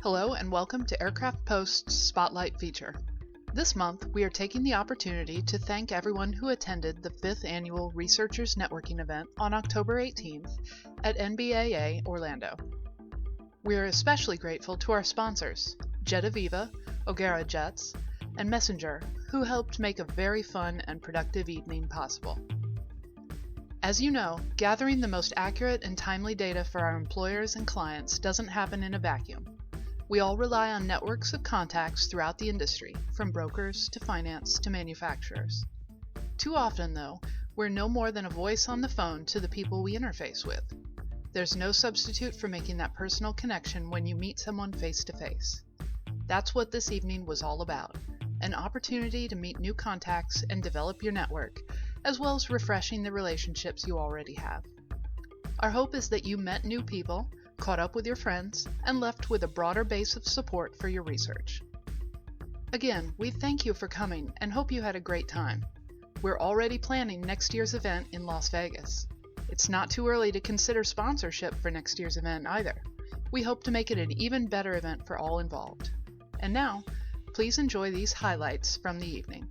Hello and welcome to AircraftPost's Spotlight feature. This month, we are taking the opportunity to thank everyone who attended the 5th Annual Researchers Networking event on October 18th at NBAA Orlando. We are especially grateful to our sponsors, Jet Aviva, O'Gara Jets, and Messenger, who helped make a very fun and productive evening possible. As you know, gathering the most accurate and timely data for our employers and clients doesn't happen in a vacuum. We all rely on networks of contacts throughout the industry, from brokers to finance to manufacturers. Too often, though, we're no more than a voice on the phone to the people we interface with. There's no substitute for making that personal connection when you meet someone face to face. That's what this evening was all about, an opportunity to meet new contacts and develop your network, as well as refreshing the relationships you already have. Our hope is that you met new people, caught up with your friends, and left with a broader base of support for your research. Again, we thank you for coming and hope you had a great time. We're already planning next year's event in Las Vegas. It's not too early to consider sponsorship for next year's event either. We hope to make it an even better event for all involved. And now, please enjoy these highlights from the evening.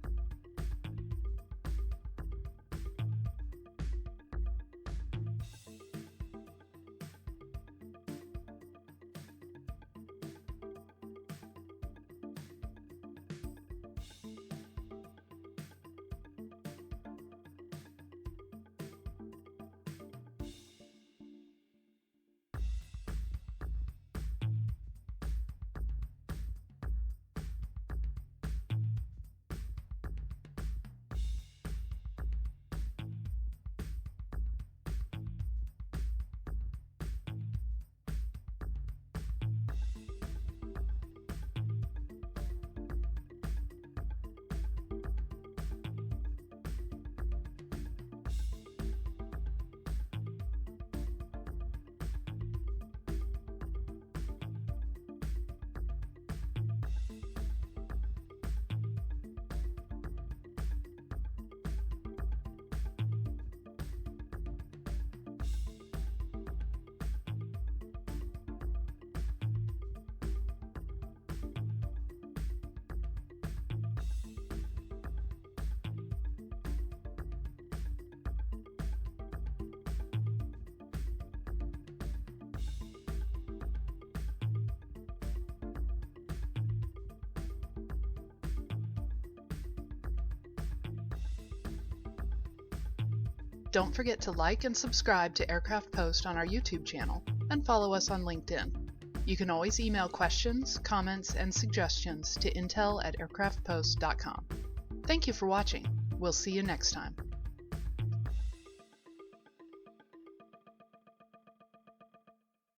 Don't forget to like and subscribe to Aircraft Post on our YouTube channel and follow us on LinkedIn. You can always email questions, comments, and suggestions to intell@aircraftpost.com. Thank you for watching. We'll see you next time.